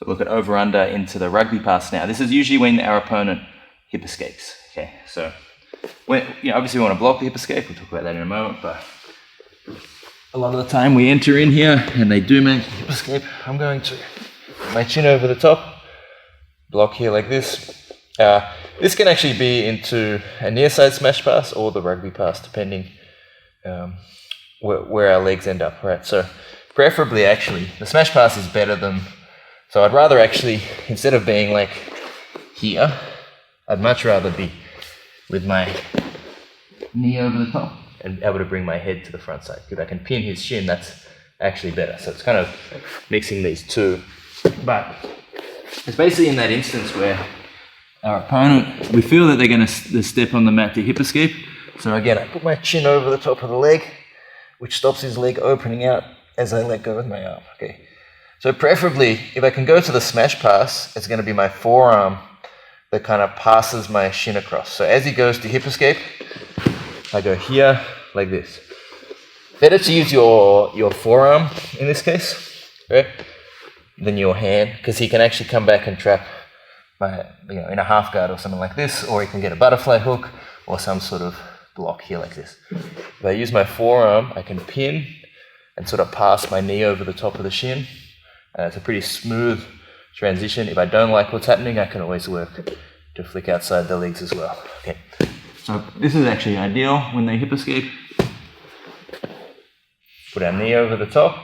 So look at over under into the rugby pass now. This is usually when our opponent hip escapes. Okay, so when, obviously we want to block the hip escape. We'll talk about that in a moment, but a lot of the time we enter in here and they do make hip escape. I'm going to put my chin over the top, block here like this. This can actually be into a near side smash pass or the rugby pass, depending where our legs end up, right? So preferably actually, the smash pass is better than, so I'd rather actually, instead of being like here, I'd much rather be with my knee over the top and able to bring my head to the front side. If I can pin his shin, that's actually better. So it's kind of mixing these two. But it's basically in that instance where our opponent, we feel that they're going to step on the mat to hip escape. So again, I put my chin over the top of the leg, which stops his leg opening out as I let go with my arm. Okay. So preferably, if I can go to the smash pass, it's going to be my forearm that kind of passes my shin across. So as he goes to hip escape, I go here like this. Better to use your forearm in this case, right, than your hand, because he can actually come back and trap in a half guard or something like this, or he can get a butterfly hook or some sort of block here like this. If I use my forearm, I can pin and sort of pass my knee over the top of the shin. It's a pretty smooth transition. If I don't like what's happening, I can always work to flick outside the legs as well. Okay. So this is actually ideal when they hip escape. Put our knee over the top.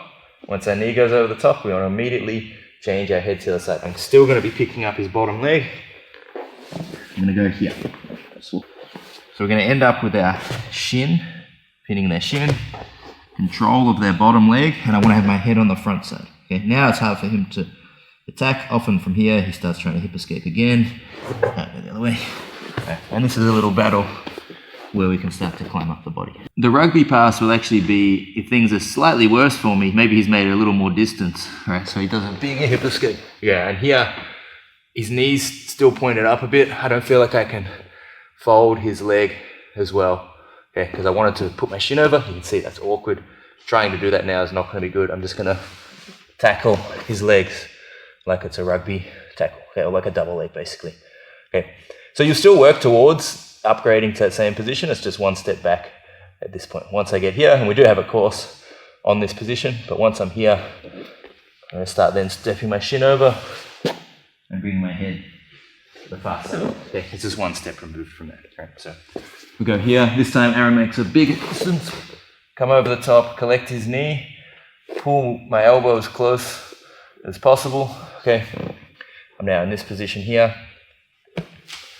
Once our knee goes over the top, we want to immediately change our head to the side. I'm still going to be picking up his bottom leg. I'm going to go here. So we're going to end up with our shin, pinning their shin, control of their bottom leg, and I want to have my head on the front side. Okay, now it's hard for him to attack. Often from here, he starts trying to hip escape again. Go the other way. Okay. And this is a little battle where we can start to climb up the body. The rugby pass will actually be, if things are slightly worse for me, maybe he's made a little more distance, right? So he does a big hip escape. Yeah, and here, his knees still pointed up a bit. I don't feel like I can fold his leg as well, okay? Because I wanted to put my shin over. You can see that's awkward. Trying to do that now is not going to be good. I'm just going to tackle his legs like it's a rugby tackle, okay? Or like a double leg, basically. Okay, so you still work towards upgrading to that same position. It's just one step back at this point. Once I get here, and we do have a course on this position, but once I'm here, I'm going to start then stepping my shin over and bring my head to the far side. Okay, it's just one step removed from that. Okay, so we go here. This time Aaron makes a big distance. Come over the top, collect his knee, pull my elbow as close as possible. Okay, I'm now in this position here.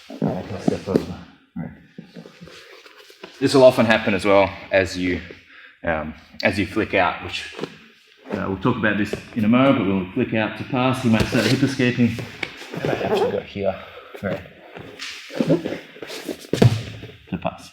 I can step over. Right. This will often happen as well as you flick out, which we'll talk about this in a moment, but when we flick out to pass, you might start hip escaping. And I have to go here, right, to pass.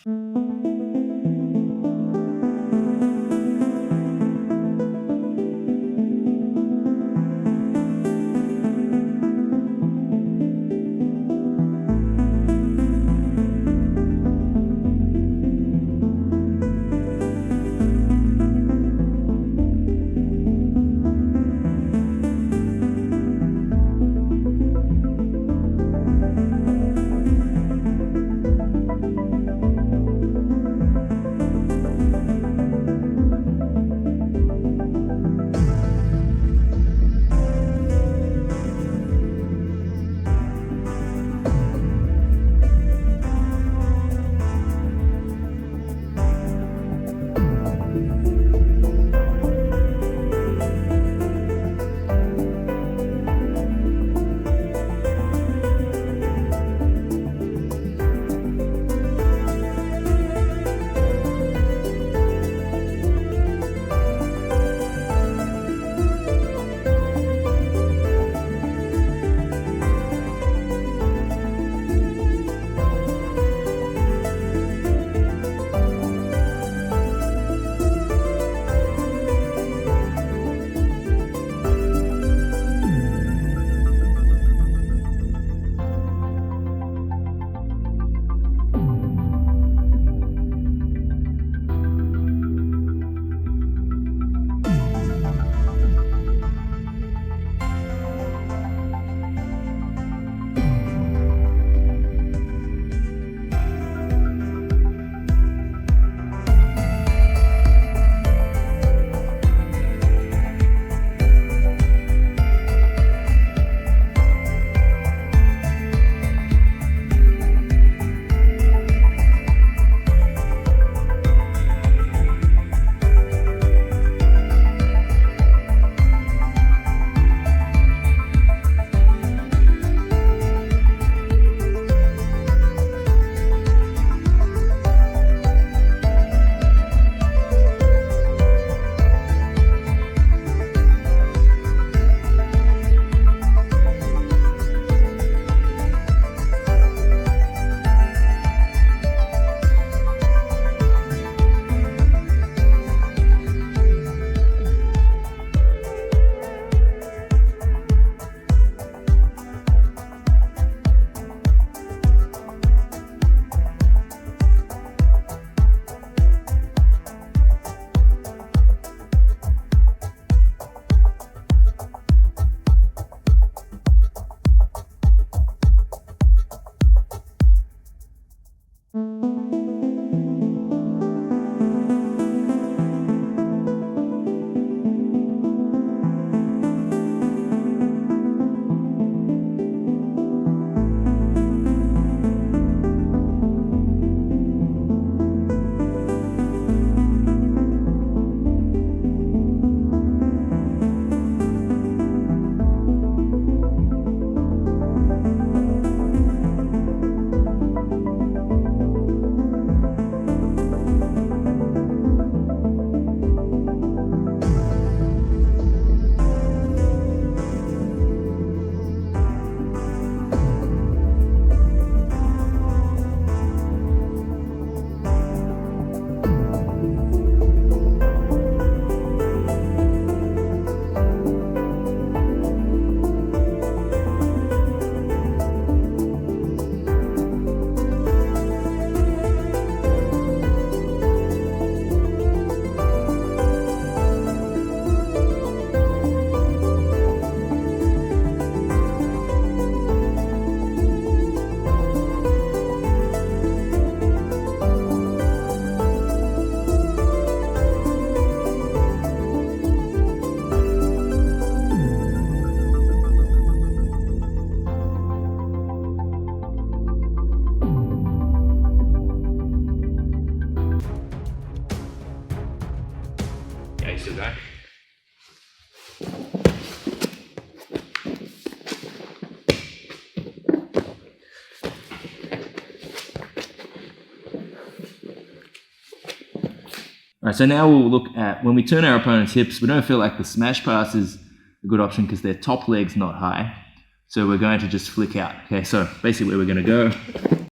still going. All right, so now we'll look at when we turn our opponent's hips, we don't feel like the smash pass is a good option because their top leg's not high. So we're going to just flick out. Okay, so basically where we're going to go